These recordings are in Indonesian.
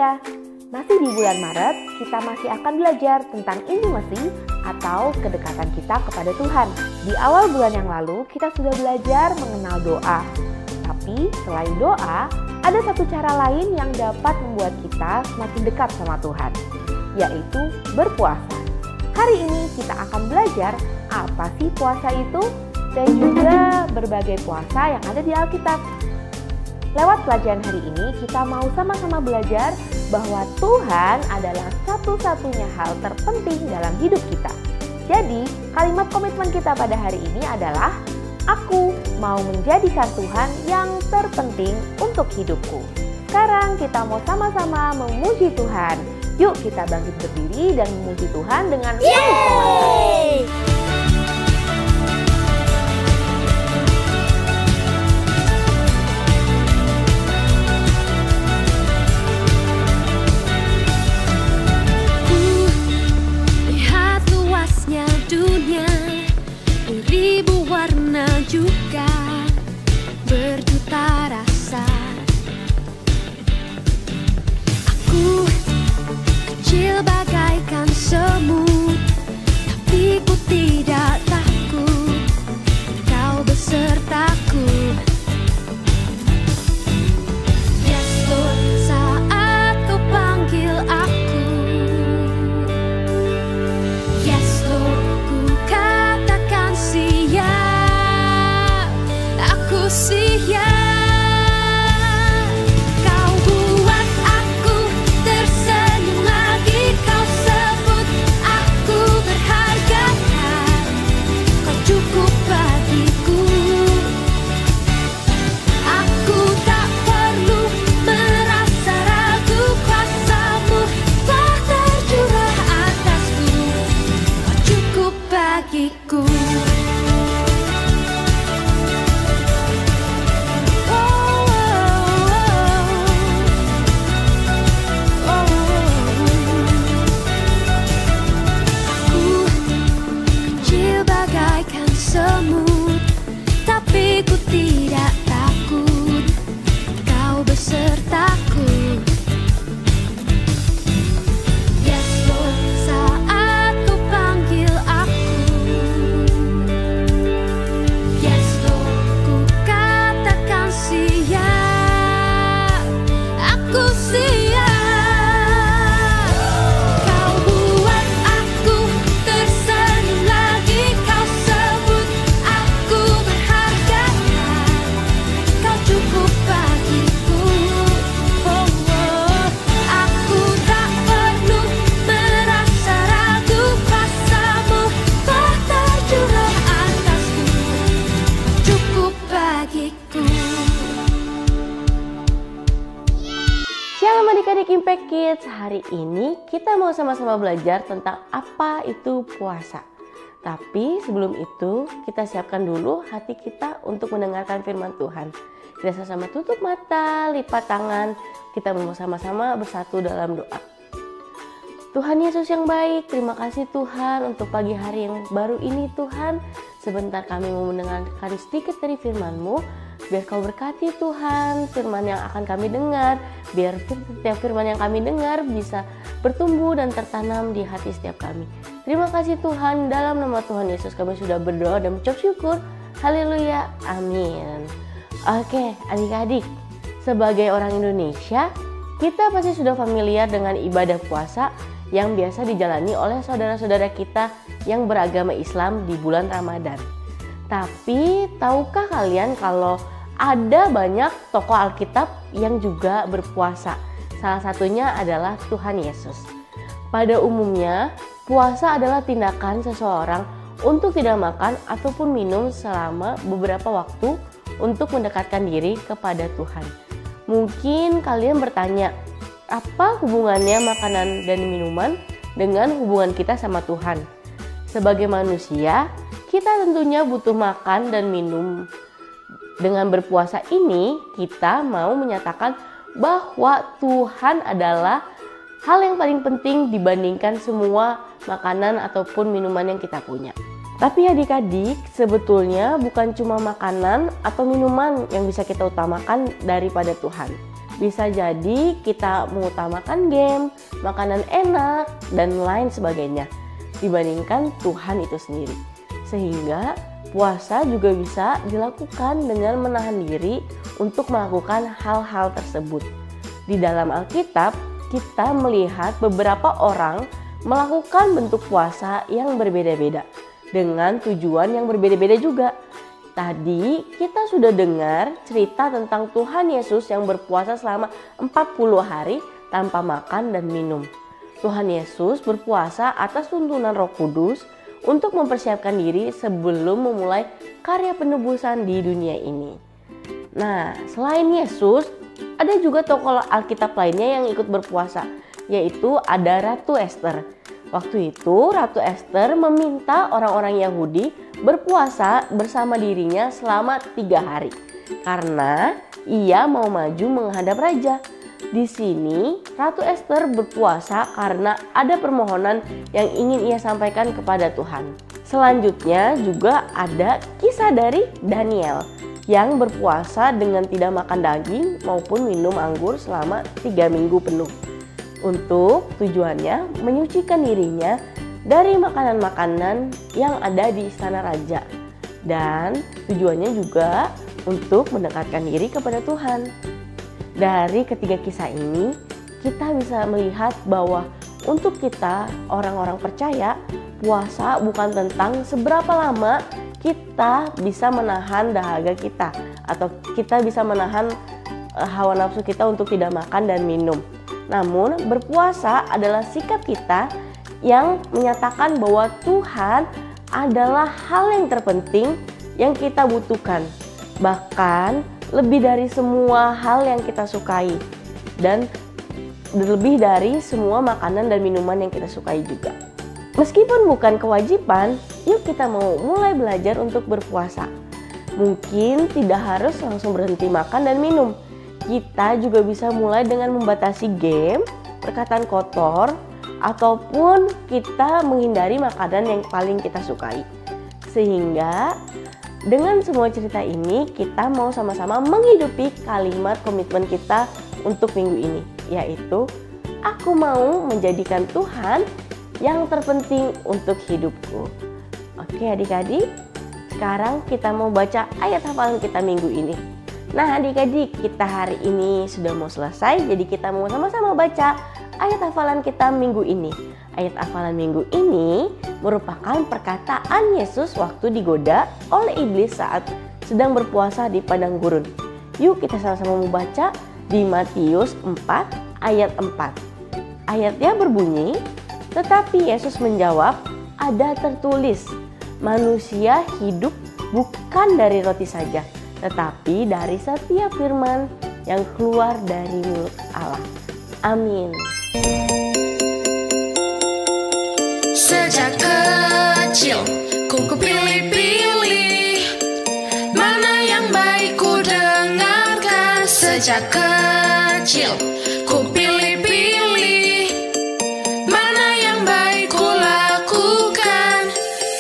Haleluya! Masih di bulan Maret, kita masih akan belajar tentang intimasi atau kedekatan kita kepada Tuhan. Di awal bulan yang lalu, kita sudah belajar mengenal doa. Tapi selain doa, ada satu cara lain yang dapat membuat kita semakin dekat sama Tuhan, yaitu berpuasa. Hari ini kita akan belajar apa sih puasa itu dan juga berbagai puasa yang ada di Alkitab. Lewat pelajaran hari ini, kita mau sama-sama belajar bahwa Tuhan adalah satu-satunya hal terpenting dalam hidup kita. Jadi, kalimat komitmen kita pada hari ini adalah, aku mau menjadikan Tuhan yang terpenting untuk hidupku. Sekarang kita mau sama-sama memuji Tuhan. Yuk kita bangkit berdiri dan memuji Tuhan dengan penuh semangat. Beribu warna juga berjuta rasa. Aku kecil bagaikan semut, tapi ku tidak takut, kau besertaku. Yes Lord, saat kau panggil aku. Yes Lord, ku katakan siap, aku siap. Kau buat aku tersenyum lagi, kau sebut aku berharga, kau cukup bagiku. Aku tak perlu merasa ragu, kuasa-Mu telah tercurah atasku, kau cukup bagiku. Semut, tapi ku tidak takut, kau besertaku. Yes Lord, saat kau panggil aku. Yes Lord, ku katakan siap, aku siap. Kau buat aku tersenyum lagi, kau sebut aku berharga, kau cukup bagiku. Oh, oh. Aku tak perlu merasa ragu, kuasa-Mu telah tercurah atasku, cukup bagiku. Shalom adik-adik Impact Kids, hari ini kita mau sama-sama belajar tentang apa itu puasa. Tapi sebelum itu kita siapkan dulu hati kita untuk mendengarkan firman Tuhan. Kita sama-sama tutup mata, lipat tangan, kita mau sama-sama bersatu dalam doa. Tuhan Yesus yang baik, terima kasih Tuhan untuk pagi hari yang baru ini Tuhan. Sebentar kami mau mendengarkan sedikit dari firman-Mu. Biar Kau berkati Tuhan firman yang akan kami dengar. Biar setiap firman yang kami dengar bisa bertumbuh dan tertanam di hati setiap kami. Terima kasih Tuhan, dalam nama Tuhan Yesus kami sudah berdoa dan mengucap syukur. Haleluya, amin. Oke adik-adik, sebagai orang Indonesia, kita pasti sudah familiar dengan ibadah puasa yang biasa dijalani oleh saudara-saudara kita yang beragama Islam di bulan Ramadan. Tapi tahukah kalian kalau ada banyak tokoh Alkitab yang juga berpuasa? Salah satunya adalah Tuhan Yesus. Pada umumnya, puasa adalah tindakan seseorang untuk tidak makan ataupun minum selama beberapa waktu untuk mendekatkan diri kepada Tuhan. Mungkin kalian bertanya, apa hubungannya makanan dan minuman dengan hubungan kita sama Tuhan? Sebagai manusia, kita tentunya butuh makan dan minum. Dengan berpuasa ini, kita mau menyatakan bahwa Tuhan adalah hal yang paling penting dibandingkan semua makanan ataupun minuman yang kita punya. Tapi adik-adik, sebetulnya bukan cuma makanan atau minuman yang bisa kita utamakan daripada Tuhan. Bisa jadi kita mengutamakan game, makanan enak, dan lain sebagainya dibandingkan Tuhan itu sendiri. Sehingga puasa juga bisa dilakukan dengan menahan diri untuk melakukan hal-hal tersebut. Di dalam Alkitab, kita melihat beberapa orang melakukan bentuk puasa yang berbeda-beda dengan tujuan yang berbeda-beda juga. Tadi kita sudah dengar cerita tentang Tuhan Yesus yang berpuasa selama 40 hari tanpa makan dan minum. Tuhan Yesus berpuasa atas tuntunan Roh Kudus untuk mempersiapkan diri sebelum memulai karya penebusan di dunia ini. Nah, selain Yesus, ada juga tokoh Alkitab lainnya yang ikut berpuasa, yaitu ada Ratu Ester. Waktu itu Ratu Ester meminta orang-orang Yahudi berpuasa bersama dirinya selama 3 hari karena ia mau maju menghadap raja. Di sini Ratu Ester berpuasa karena ada permohonan yang ingin ia sampaikan kepada Tuhan. Selanjutnya juga ada kisah dari Daniel yang berpuasa dengan tidak makan daging maupun minum anggur selama 3 minggu penuh. Untuk tujuannya menyucikan dirinya dari makanan-makanan yang ada di istana raja. Dan tujuannya juga untuk mendekatkan diri kepada Tuhan. Dari ketiga kisah ini, kita bisa melihat bahwa untuk kita orang-orang percaya, puasa bukan tentang seberapa lama kita bisa menahan dahaga kita atau kita bisa menahan hawa nafsu kita untuk tidak makan dan minum. Namun berpuasa adalah sikap kita yang menyatakan bahwa Tuhan adalah hal yang terpenting yang kita butuhkan. Bahkan lebih dari semua hal yang kita sukai dan lebih dari semua makanan dan minuman yang kita sukai juga. Meskipun bukan kewajiban, yuk kita mau mulai belajar untuk berpuasa. Mungkin tidak harus langsung berhenti makan dan minum. Kita juga bisa mulai dengan membatasi game, perkataan kotor, ataupun kita menghindari makanan yang paling kita sukai. Sehingga dengan semua cerita ini kita mau sama-sama menghidupi kalimat komitmen kita untuk minggu ini, yaitu aku mau menjadikan Tuhan yang terpenting untuk hidupku. Oke adik-adik, sekarang kita mau baca ayat hafalan kita minggu ini. Nah adik-adik, kita hari ini sudah mau selesai, jadi kita mau sama-sama baca ayat hafalan kita minggu ini. Ayat hafalan minggu ini merupakan perkataan Yesus waktu digoda oleh iblis saat sedang berpuasa di padang gurun. Yuk kita sama-sama membaca di Matius 4 ayat 4. Ayatnya berbunyi, tetapi Yesus menjawab, ada tertulis, manusia hidup bukan dari roti saja, tetapi dari setiap firman yang keluar dari mulut Allah. Amin. Sejak kecil ku pilih-pilih mana yang baik ku dengarkan. Sejak kecil ku pilih-pilih mana yang baik ku lakukan.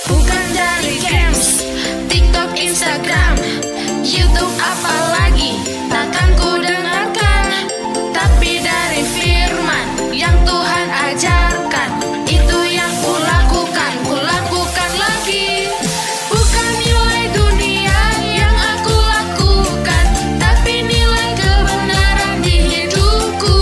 Bukan dari games, TikTok, Instagram, YouTube apalagi takkan ku dengarkan, tapi dari firman yang Tuhan ajarkan. Itu yang ku lakukan lagi. Bukan nilai dunia yang aku lakukan, tapi nilai kebenaran di hidupku.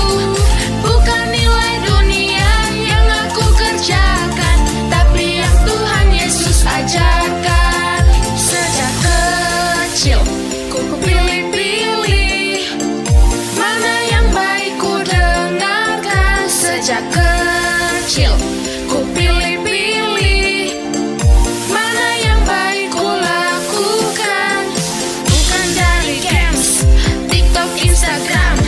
Bukan nilai dunia yang aku kerjakan, tapi yang Tuhan Yesus ajarkan. Sejak kecil ku pilih-pilih mana yang baik ku dengarkan. Sejak kecil ku pilih-pilih mana yang baik ku lakukan. Bukan dari games, TikTok, Instagram,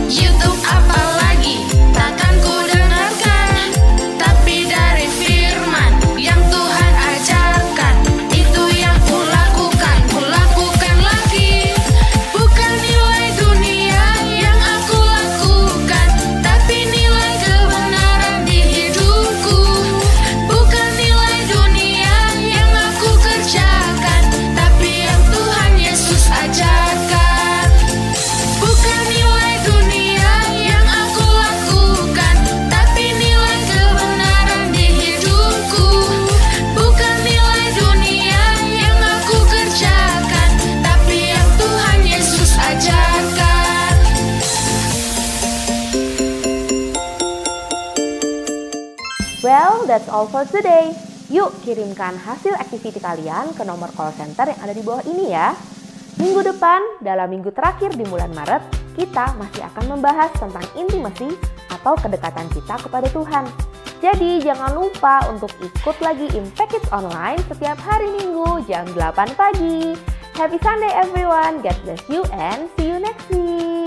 YouTube apalagi takkan ku dengarkan, tapi dari firman yang Tuhan ajarkan. Itu yang ku lakukan lagi. Bukan nilai dunia yang aku lakukan, tapi nilai kebenaran di hidupku. Well, that's all for today. Yuk kirimkan hasil aktiviti kalian ke nomor call center yang ada di bawah ini ya. Minggu depan, dalam minggu terakhir di bulan Maret, kita masih akan membahas tentang intimasi atau kedekatan kita kepada Tuhan. Jadi jangan lupa untuk ikut lagi Impact Kids Online setiap hari Minggu jam 8 pagi. Happy Sunday everyone, God bless you and see you next week.